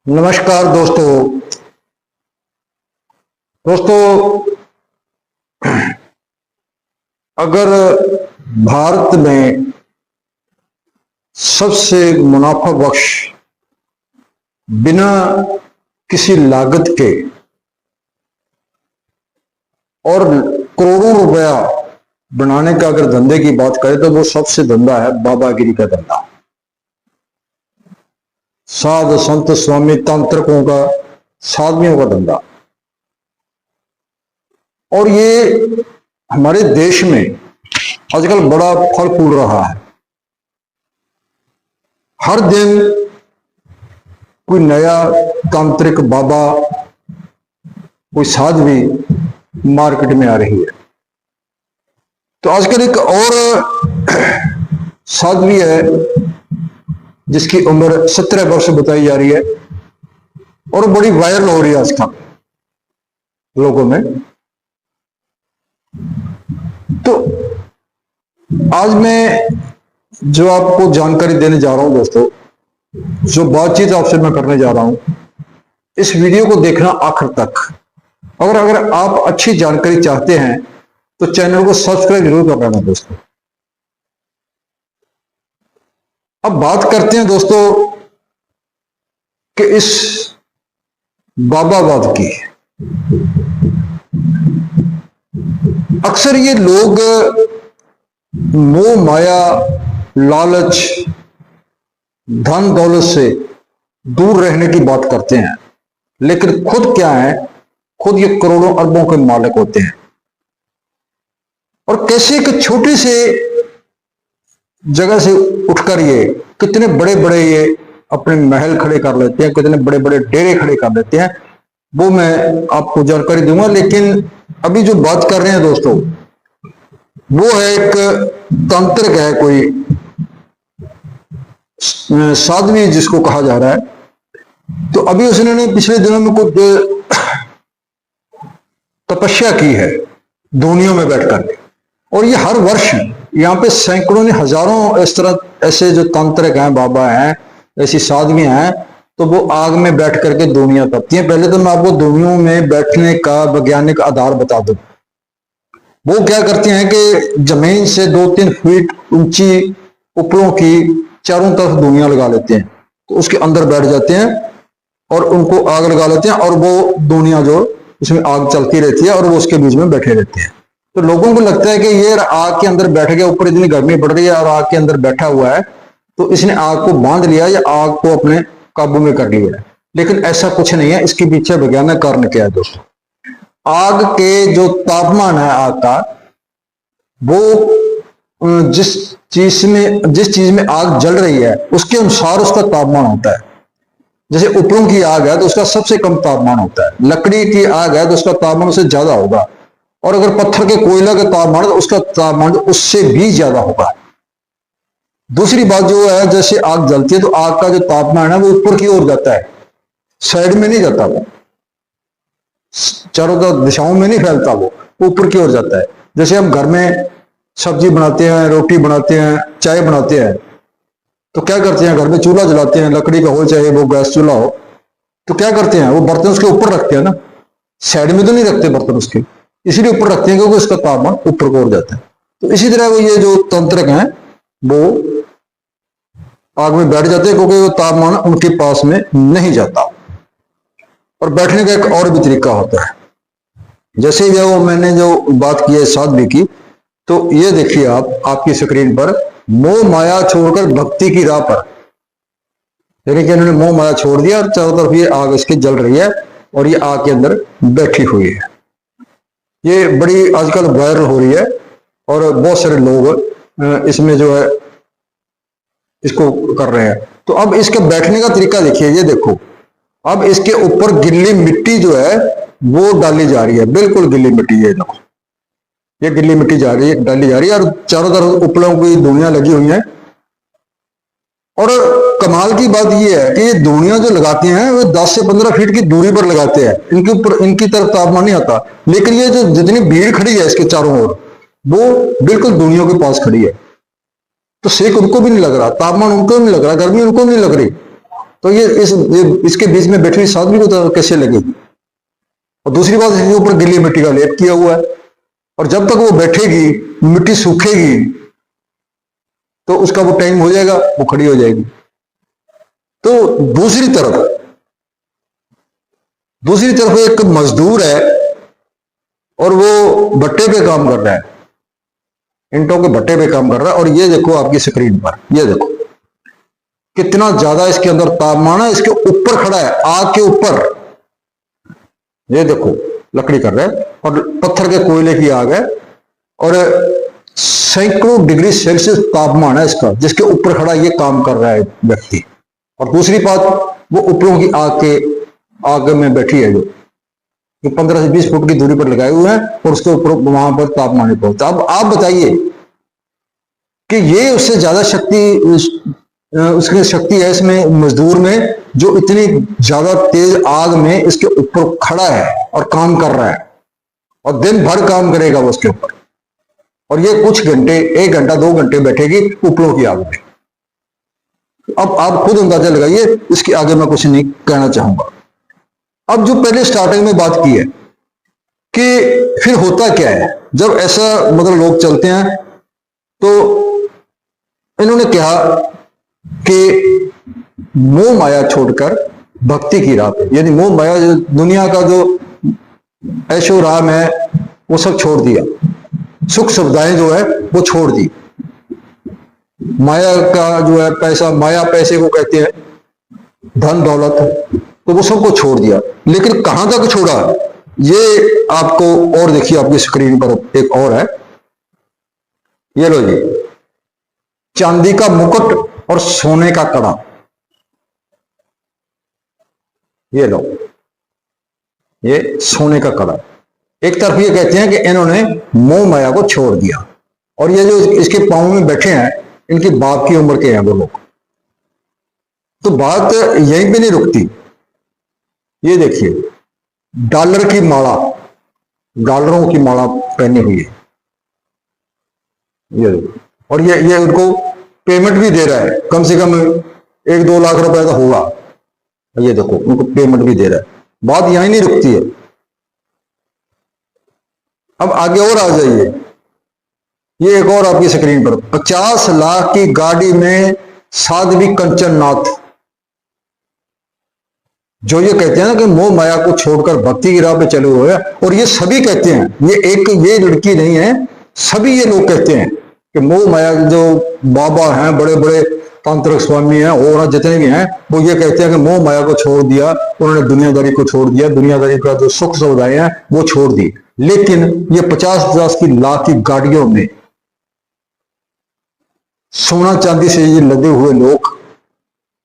नमस्कार दोस्तों। अगर भारत में सबसे मुनाफा बख्श बिना किसी लागत के और करोड़ों रुपया बनाने का अगर धंधे की बात करें तो वो सबसे धंधा है बाबागिरी का धंधा। साधु संत स्वामी तांत्रिकों का, साधुओं का धंधा। और ये हमारे देश में आजकल बड़ा फल फूल रहा है। हर दिन कोई नया तांत्रिक बाबा, कोई साध्वी मार्केट में आ रही है। तो आजकल एक और साध्वी है जिसकी उम्र 17 वर्ष बताई जा रही है और बड़ी वायरल हो रही है आजकल लोगों में। तो आज मैं जो आपको जानकारी देने जा रहा हूं दोस्तों, जो बातचीत आपसे मैं करने जा रहा हूं, इस वीडियो को देखना आखिर तक। अगर आप अच्छी जानकारी चाहते हैं तो चैनल को सब्सक्राइब जरूर कर लेना दोस्तों। अब बात करते हैं दोस्तों कि इस बाबावाद की। अक्सर ये लोग मोह माया, लालच, धन दौलत से दूर रहने की बात करते हैं, लेकिन खुद क्या है, खुद ये करोड़ों अरबों के मालिक होते हैं। और कैसे एक छोटी से जगह से उठकर ये कितने बड़े बड़े ये अपने महल खड़े कर लेते हैं, कितने बड़े बड़े डेरे खड़े कर लेते हैं, वो मैं आपको जानकारी दूंगा। लेकिन अभी जो बात कर रहे हैं दोस्तों, वो है एक तांत्रिक है, कोई साध्वी जिसको कहा जा रहा है। तो अभी उसने पिछले दिनों में कुछ तपस्या की है दुनिया में बैठकर, और ये हर वर्ष यहाँ पे सैकड़ों ने हजारों इस तरह ऐसे जो तांत्रिक हैं, बाबा हैं, ऐसी साधवियां हैं, तो वो आग में बैठ करके दुनिया करती हैं। पहले तो मैं आपको दुनिया में बैठने का वैज्ञानिक आधार बता दूं। वो क्या करती हैं कि जमीन से 2-3 फीट ऊंची उपलों की चारों तरफ दुनिया लगा लेते हैं, तो उसके अंदर बैठ जाते हैं और उनको आग लगा लेते हैं, और वो दुनिया जो उसमें आग चलती रहती है और वो उसके बीच में बैठे रहते हैं। तो लोगों को लगता है कि ये आग के अंदर बैठ गया, ऊपर इतनी गर्मी पड़ रही है और आग के अंदर बैठा हुआ है, तो इसने आग को बांध लिया या आग को अपने काबू में कर लिया है। लेकिन ऐसा कुछ नहीं है। इसके पीछे वैज्ञानिक कारण क्या है दोस्तों? आग के जो तापमान है आग का, वो जिस चीज में आग जल रही है उसके अनुसार उसका तापमान होता है। जैसे उपलों की आग है तो उसका सबसे कम तापमान होता है, लकड़ी की आग है तो उसका तापमान उससे ज्यादा होगा, और अगर पत्थर के कोयला का तापमान है तो उसका तापमान उससे भी ज्यादा होगा। दूसरी बात जो है, जैसे आग जलती है तो आग का जो तापमान है वो ऊपर की ओर जाता है, साइड में नहीं जाता, वो चारों तरफ दिशाओं में नहीं फैलता, वो ऊपर की ओर जाता है। जैसे हम घर में सब्जी बनाते हैं, रोटी बनाते हैं, चाय बनाते हैं, तो क्या करते हैं, घर में चूल्हा जलाते हैं, लकड़ी का हो चाहे वो गैस चूल्हा हो, तो क्या करते हैं, वो बर्तन उसके ऊपर रखते हैं ना, साइड में तो नहीं रखते बर्तन उसके, इसीलिए ऊपर रखते हैं क्योंकि उसका तापमान ऊपर को ओर जाता है। तो इसी तरह वो ये जो तंत्रक हैं वो आग में बैठ जाते हैं क्योंकि वो तापमान उनके पास में नहीं जाता। और बैठने का एक और भी तरीका होता है। जैसे जो मैंने जो बात की है साध्वी की, तो ये देखिए आप आपकी स्क्रीन पर, मोह माया छोड़कर भक्ति की राह पर, यानी कि इन्होंने मोह माया छोड़ दिया और चारों तरफ ये आग इसकी जल रही है और ये आग के अंदर बैठी हुई है। ये बड़ी आजकल वायरल हो रही है और बहुत सारे लोग इसमें जो है इसको कर रहे हैं। तो अब इसके बैठने का तरीका देखिए, ये देखो, अब इसके ऊपर गिल्ली मिट्टी जो है वो डाली जा रही है, बिल्कुल गिल्ली मिट्टी, ये देखो, ये गिल्ली मिट्टी जा रही है, डाली जा रही है, और चारों तरफ उपलों की दुनिया लगी हुई है। और कमाल की बात यह है कि ये दुनिया जो लगाते हैं वो 10 से 15 फीट की दूरी पर लगाते हैं, इनके ऊपर इनकी तरफ तापमान नहीं आता। लेकिन ये जो जितनी भीड़ खड़ी है इसके चारों ओर, वो बिल्कुल दुनिया के पास खड़ी है, तो सेक उनको भी नहीं लग रहा, तापमान उनको भी नहीं लग रहा, गर्मी उनको भी नहीं लग रही। तो ये इसके बीच में बैठी हुई साध्वी को तो कैसे लगेगी। और दूसरी बात, इसके ऊपर गीली मिट्टी का लेप किया हुआ है, और जब तक वो बैठेगी मिट्टी सूखेगी तो उसका वो टाइम हो जाएगा, वो खड़ी हो जाएगी। तो दूसरी तरफ एक मजदूर है और वो भट्टे पे काम कर रहा है, ईंटों के भट्टे पे काम कर रहा है। और ये देखो आपकी स्क्रीन पर, ये देखो कितना ज्यादा इसके अंदर तापमान है, इसके ऊपर खड़ा है, आग के ऊपर। ये देखो लकड़ी कर रहा है और पत्थर के कोयले की आग है, और सैकड़ों डिग्री सेल्सियस तापमान है इसका, जिसके ऊपर खड़ा ये काम कर रहा है व्यक्ति। और दूसरी बात, वो ऊपरों की आग में बैठी है, जो 15 से 20 फुट की दूरी पर लगाए हुए हैं, और उसके ऊपर वहां पर तापमान नहीं पहुंचता। अब आप बताइए कि ये उससे ज्यादा उसकी शक्ति है इसमें, मजदूर में, जो इतनी ज्यादा तेज आग में इसके ऊपर खड़ा है और काम कर रहा है, और दिन भर काम करेगा वो उसके ऊपर। और ये कुछ घंटे, 1 घंटा 2 घंटे बैठेगी ऊपरों की आग में। अब आप खुद अंदाजा लगाइए, इसके आगे मैं कुछ नहीं कहना चाहूंगा। अब जो पहले स्टार्टिंग में बात की है कि फिर होता क्या है जब ऐसा मतलब लोग चलते हैं, तो इन्होंने कहा कि मोह माया छोड़कर भक्ति की राह पे, यानी मोह माया, जो दुनिया का जो ऐशो राम है वो सब छोड़ दिया, सुख सुविधाएं जो है वो छोड़ दी, माया का जो है पैसा, माया पैसे को कहते हैं, धन दौलत, तो वो सबको छोड़ दिया। लेकिन कहां तक छोड़ा, ये आपको और देखिए, आपकी स्क्रीन पर एक और है, ये लो जी, चांदी का मुकुट और सोने का कड़ा, ये लो, ये सोने का कड़ा। एक तरफ ये कहते हैं कि इन्होंने मोह माया को छोड़ दिया, और ये जो इसके पांव में बैठे हैं, इनकी बाप की उम्र के हैं वो लोग। तो बात यहीं पे नहीं रुकती, ये देखिए, डॉलर की माला, डॉलरों की माला पहनी हुई है, ये देखो, और ये उनको पेमेंट भी दे रहा है, कम से कम 1-2 लाख रुपए का होगा, ये देखो उनको पेमेंट भी दे रहा है। बात यहीं नहीं रुकती है, अब आगे और आ जाइए, ये एक और आपकी स्क्रीन पर, 50 लाख की गाड़ी में साध्वी कंचन नाथ, जो ये कहते हैं ना कि मोह माया को छोड़कर भक्ति की राह पे चले हुए हैं। और ये सभी कहते हैं, ये लड़की नहीं है, सभी ये लोग कहते हैं कि मोह माया, जो बाबा हैं, बड़े बड़े तांत्रिक स्वामी हैं और जितने भी हैं, वो ये कहते हैं कि मोह माया को छोड़ दिया, उन्होंने दुनियादारी को छोड़ दिया, दुनियादारी का जो सुख सुविधाएं हैं वो छोड़ दी। लेकिन ये 50 की लाख की गाड़ियों में सोना चांदी से ये लदे हुए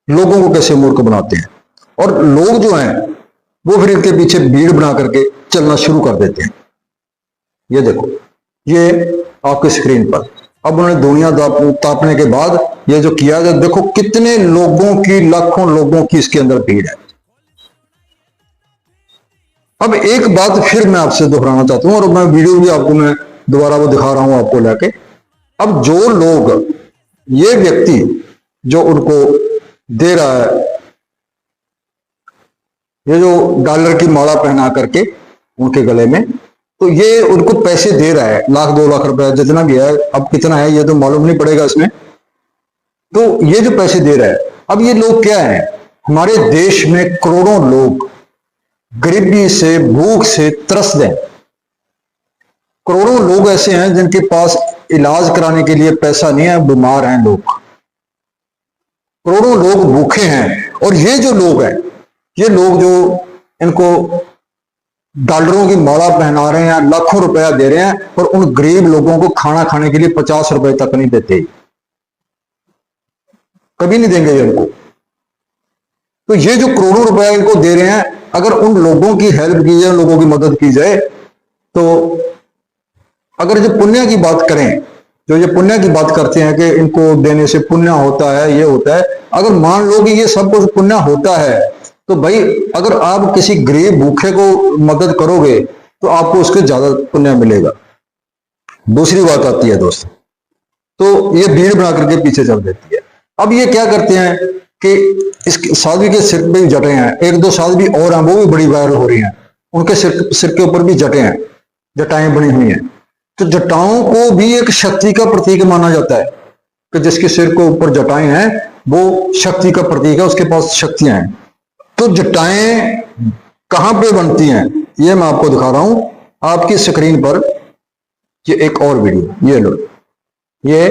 लोगों को कैसे मूर्ख बनाते हैं, और लोग जो हैं वो फिर इनके पीछे भीड़ बना करके चलना शुरू कर देते हैं। ये देखो, ये आपकी स्क्रीन पर, अब उन्होंने दुनिया तापने के बाद ये जो किया जाए, देखो कितने लोगों की, लाखों लोगों की इसके अंदर भीड़ है। अब एक बात फिर मैं आपसे दोहराना चाहता हूं, और मैं वीडियो भी आपको मैं दोबारा वो दिखा रहा हूं आपको लेके। अब जो लोग, ये व्यक्ति जो उनको दे रहा है, ये जो डॉलर की माला पहना करके उनके गले में, तो ये उनको पैसे दे रहा है, 1-2 लाख रुपए जितना भी है, अब कितना है ये तो मालूम नहीं पड़ेगा इसमें। तो ये जो पैसे दे रहा है, अब ये लोग क्या है, हमारे देश में करोड़ों लोग गरीबी से, भूख से त्रस्त हैं। करोड़ों लोग ऐसे हैं जिनके पास इलाज कराने के लिए पैसा नहीं है, बीमार हैं लोग, करोड़ों लोग भूखे हैं। और ये जो लोग हैं, ये लोग जो इनको डॉलरों की माला पहना रहे हैं, लाखों रुपया दे रहे हैं, और उन गरीब लोगों को खाना खाने के लिए 50 रुपए तक नहीं देते, कभी नहीं देंगे इनको। तो ये जो करोड़ों रुपया इनको दे रहे हैं, अगर उन लोगों की हेल्प की जाए, लोगों की मदद की जाए, तो अगर जो पुण्य की बात करें, जो ये पुण्य की बात करते हैं कि इनको देने से पुण्य होता है, ये होता है, अगर मान लो कि ये सब कुछ पुण्य होता है, तो भाई अगर आप किसी गरीब भूखे को मदद करोगे तो आपको उसके ज्यादा पुण्य मिलेगा। दूसरी बात आती है दोस्तों, तो ये भीड़ बना करके पीछे चल देती है। अब ये क्या करते हैं कि इस साध्वी के सिर पे भी जटे हैं, एक दो साध्वी और हैं वो भी बड़ी वायरल हो रही हैं, उनके सिर के ऊपर भी जटे हैं, जटाएं बनी हुई हैं। तो जटाओं को भी एक शक्ति का प्रतीक माना जाता है कि जिसके सिर के ऊपर जटाएं हैं वो शक्ति का प्रतीक है, उसके पास शक्तियां हैं। तो जटाएं कहां पे बनती हैं ये मैं आपको दिखा रहा हूं आपकी स्क्रीन पर। ये एक और वीडियो, ये लो, ये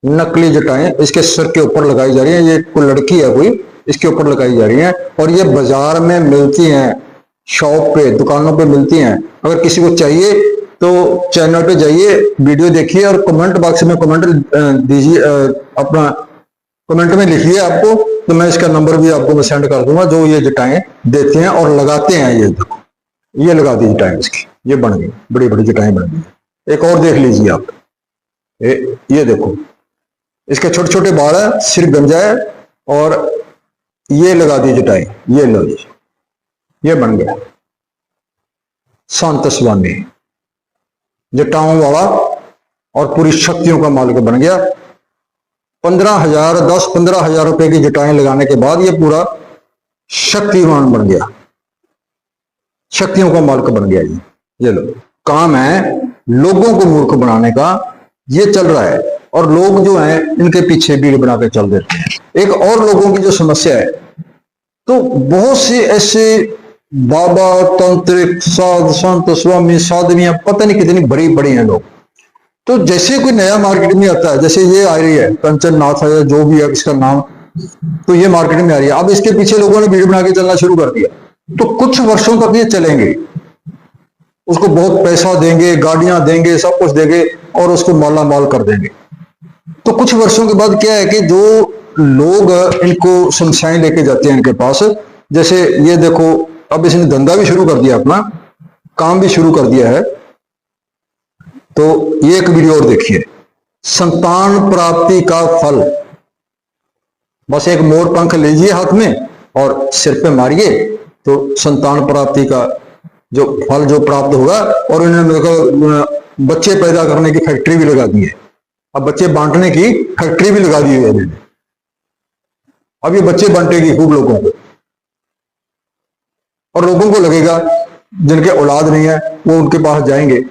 नकली जटाएं इसके सिर के ऊपर लगाई जा रही है। ये कोई लड़की है कोई, इसके ऊपर लगाई जा रही है और ये बाजार में मिलती हैं, शॉप पे दुकानों पे मिलती हैं। अगर किसी को चाहिए तो चैनल पे जाइए, वीडियो देखिए और कमेंट बॉक्स में कमेंट दीजिए, अपना कमेंट में लिखिए आपको, तो मैं इसका नंबर भी आपको मैं सेंड कर दूंगा जो ये जटाएं देते हैं और लगाते हैं। ये देखो, ये लगा दी जटाएं इसकी, ये बन गई, बड़ी बड़ी जटाएं बन गई। एक और देख लीजिए आप, ये देखो, इसके छोटे छोटे बाल है, सिर गंजा है और ये लगा दी जटाएं, ये लो जी, ये बन गया संत स्वामी, जटाओं वाला और पूरी शक्तियों का मालिक बन गया। 10-15 हजार रुपए की जटाएं लगाने के बाद ये पूरा शक्तिवान बन गया, शक्तियों का मालिक बन गया। ये लो, काम है लोगों को मूर्ख बनाने का, ये चल रहा है और लोग जो हैं इनके पीछे भीड़ बना के चल देते हैं। एक और लोगों की जो समस्या है, तो बहुत से ऐसे बाबा, तांत्रिक, साध, संत, स्वामी, साधवियां, पता नहीं कितनी बड़ी बड़ी हैं लोग। तो जैसे कोई नया मार्केट में आता है, जैसे ये आ रही है कंचन नाथ है जो भी है इसका नाम, तो ये मार्केट में आ रही है, अब इसके पीछे लोगों ने भीड़ बना के चलना शुरू कर दिया। तो कुछ वर्षों तक ये चलेंगे, उसको बहुत पैसा देंगे, गाड़ियां देंगे, सब कुछ देंगे और उसको माला माल कर देंगे। तो कुछ वर्षों के बाद क्या है कि जो लोग इनको समस्याएं लेके जाते हैं इनके पास, जैसे ये देखो अब इसने धंधा भी शुरू कर दिया, अपना काम भी शुरू कर दिया है। तो ये एक वीडियो और देखिए, संतान प्राप्ति का फल, बस एक मोर पंख लीजिए हाथ में और सिर पे मारिए तो संतान प्राप्ति का जो फल जो प्राप्त होगा। और इन्होंने बच्चे पैदा करने की फैक्ट्री भी लगा दी है, अब बच्चे बांटने की फैक्ट्री भी लगा दी है इन्होंने, अब ये बच्चे बांटेगी खूब लोगों को और लोगों को लगेगा जिनके औलाद नहीं है वो उनके पास जाएंगे,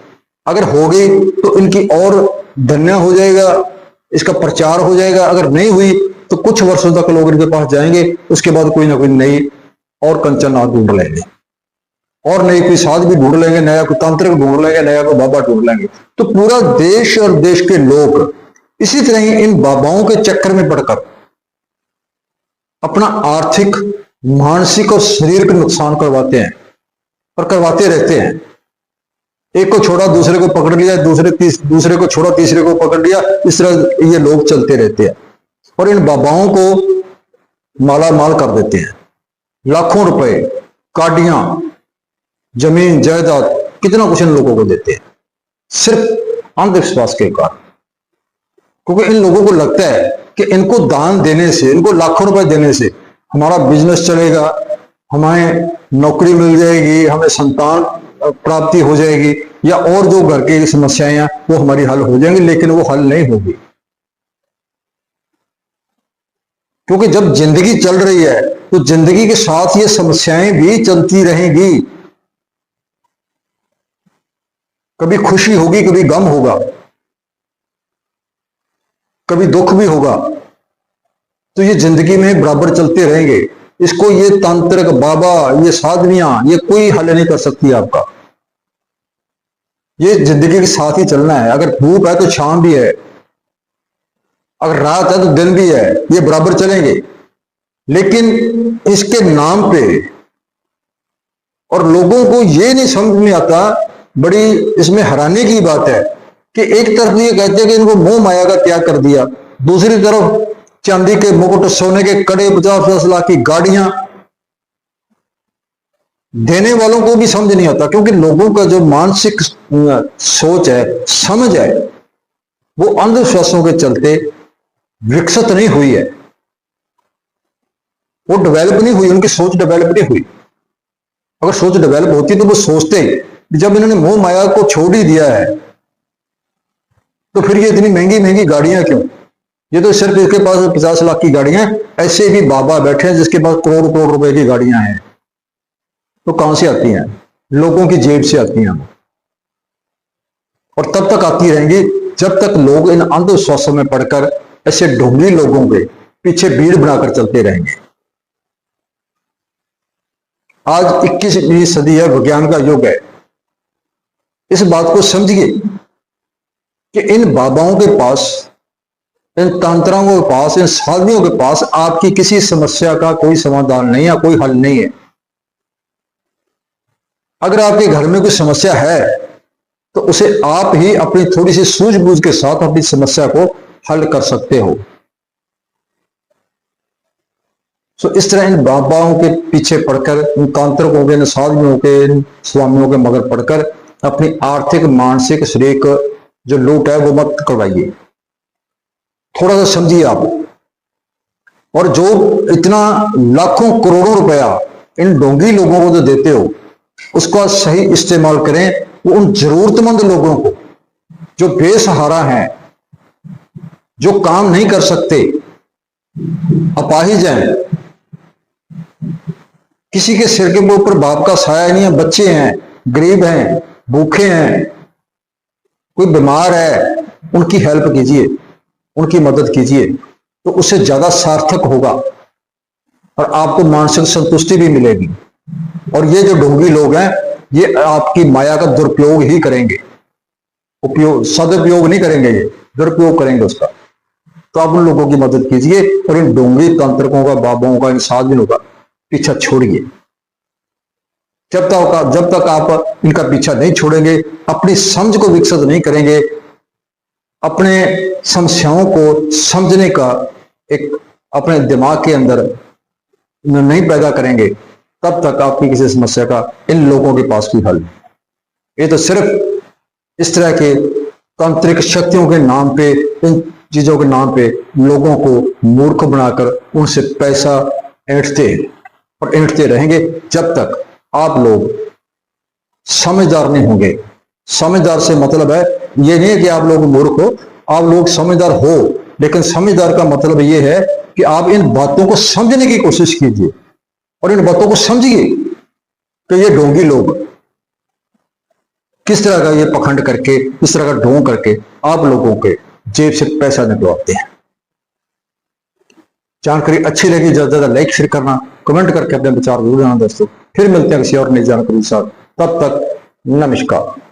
अगर हो गई तो इनकी और धन्य हो जाएगा, इसका प्रचार हो जाएगा। अगर नहीं हुई तो कुछ वर्षों तक लोग इनके पास जाएंगे, उसके बाद कोई ना कोई नई और कंचन नाथ ढूंढ लेंगे और नई कोई साध भी ढूंढ लेंगे, नया कोई तांत्रिक ढूंढ लेंगे, नया कोई बाबा ढूंढ लेंगे। तो पूरा देश और देश के लोग इसी तरह ही इन बाबाओं के चक्कर में पड़कर अपना आर्थिक, मानसिक और शरीर का नुकसान करवाते हैं और करवाते रहते हैं। एक को छोड़ा दूसरे को पकड़ लिया, दूसरे को छोड़ा तीसरे को पकड़ लिया, इस तरह ये लोग चलते रहते हैं और इन बाबाओं को माला माल कर देते हैं। लाखों रुपए, गाड़ियां, जमीन जायदाद, कितना कुछ इन लोगों को देते हैं सिर्फ अंधविश्वास के कारण, क्योंकि इन लोगों को लगता है कि इनको दान देने से, इनको लाखों रुपए देने से हमारा बिजनेस चलेगा, हमें नौकरी मिल जाएगी, हमें संतान प्राप्ति हो जाएगी या और जो घर की समस्याएं हैं वो हमारी हल हो जाएंगी, लेकिन वो हल नहीं होगी। क्योंकि जब जिंदगी चल रही है तो जिंदगी के साथ ये समस्याएं भी चलती रहेंगी, कभी खुशी होगी, कभी गम होगा, कभी दुख भी होगा, तो ये जिंदगी में बराबर चलते रहेंगे। इसको ये तांत्रिक बाबा, ये साधवियां, ये कोई हल नहीं कर सकती आपका। ये जिंदगी के साथ ही चलना है। अगर धूप है तो छांव भी है, अगर रात है तो दिन भी है, ये बराबर चलेंगे। लेकिन इसके नाम पे और लोगों को ये नहीं समझ में आता, बड़ी इसमें हैरानी की बात है कि एक तरफ ये कहते हैं कि इनको मोह माया का त्याग कर दिया, दूसरी तरफ चांदी के मुकुट, सोने के कड़े, 50-50 लाख की गाड़ियां देने वालों को भी समझ नहीं आता, क्योंकि लोगों का जो मानसिक सोच है, समझ है, वो अंधविश्वासों के चलते विकसित नहीं हुई है, वो डेवलप नहीं हुई, उनकी सोच डेवलप नहीं हुई। अगर सोच डेवलप होती तो वो सोचते जब इन्होंने मोह माया को छोड़ ही दिया है तो फिर ये इतनी महंगी महंगी गाड़ियां क्यों, ये तो सिर्फ इसके पास 50 लाख की गाड़ियां, ऐसे भी बाबा बैठे हैं जिसके पास करोड़ करोड़ रुपए की गाड़ियां हैं। तो कहां से आती हैं? लोगों की जेब से आती हैं, और तब तक आती रहेंगी जब तक लोग इन अंधविश्वासों में पड़कर ऐसे ढोंगी लोगों के पीछे भीड़ बनाकर चलते रहेंगे। आज 21वीं सदी है, विज्ञान का युग है। इस बात को समझिए कि इन बाबाओं के पास, इन तंत्रों के पास, इन साधुओं के पास आपकी किसी समस्या का कोई समाधान नहीं है, कोई हल नहीं है। अगर आपके घर में कोई समस्या है तो उसे आप ही अपनी थोड़ी सी सूझबूझ के साथ अपनी समस्या को हल कर सकते हो। तो इस तरह इन बाबाओं के पीछे पड़कर, इन तांत्रिकों के, इन साधुओं के, इन स्वामियों के मगर पड़कर अपनी आर्थिक, मानसिक, शारीरिक जो लूट है वो मत करवाइए। थोड़ा सा समझिए आप। और जो इतना लाखों करोड़ों रुपया इन ढोंगी लोगों को जो देते हो, उसका सही इस्तेमाल करें। वो उन जरूरतमंद लोगों को जो बेसहारा हैं, जो काम नहीं कर सकते, अपाहिज हैं, किसी के सिर के ऊपर बाप का साया नहीं है, बच्चे हैं, गरीब हैं, भूखे हैं, कोई बीमार है, उनकी हेल्प कीजिए, उनकी मदद कीजिए, तो उससे ज्यादा सार्थक होगा और आपको मानसिक संतुष्टि भी मिलेगी। और ये जो ढोंगी लोग हैं, ये आपकी माया का दुरुपयोग ही करेंगे, उपयोग, सदुपयोग नहीं करेंगे, ये दुरुपयोग करेंगे उसका। तो आप उन लोगों की मदद कीजिए और इन ढोंगी तांत्रिकों का, बाबाओं का, इन साधुओं का पीछा छोड़िए। जब तक आप इनका पीछा नहीं छोड़ेंगे, अपनी समझ को विकसित नहीं करेंगे, अपने समस्याओं को समझने का एक अपने दिमाग के अंदर नहीं पैदा करेंगे, तब तक आपकी किसी समस्या का इन लोगों के पास कोई हल नहीं। ये तो सिर्फ इस तरह के तांत्रिक शक्तियों के नाम पे, इन चीजों के नाम पे लोगों को मूर्ख बनाकर उनसे पैसा ऐंठते हैं और ऐंठते रहेंगे जब तक आप लोग समझदार नहीं होंगे। समझदार से मतलब है ये नहीं है कि आप लोग मूर्ख हो, आप लोग समझदार हो, लेकिन समझदार का मतलब ये है कि आप इन बातों को समझने की कोशिश कीजिए और इन बातों को समझिए कि ये ढोंगी लोग किस तरह का ये पखंड करके, किस तरह का ढोंग करके आप लोगों के जेब से पैसा निकलवाते हैं। जानकारी अच्छी लगी, ज्यादा से ज्यादा लाइक शेयर करना, कमेंट करके अपने विचार जरूर देना दोस्तों। फिर मिलते हैं किसी और नई जानकारी के साथ, तब तक नमस्कार।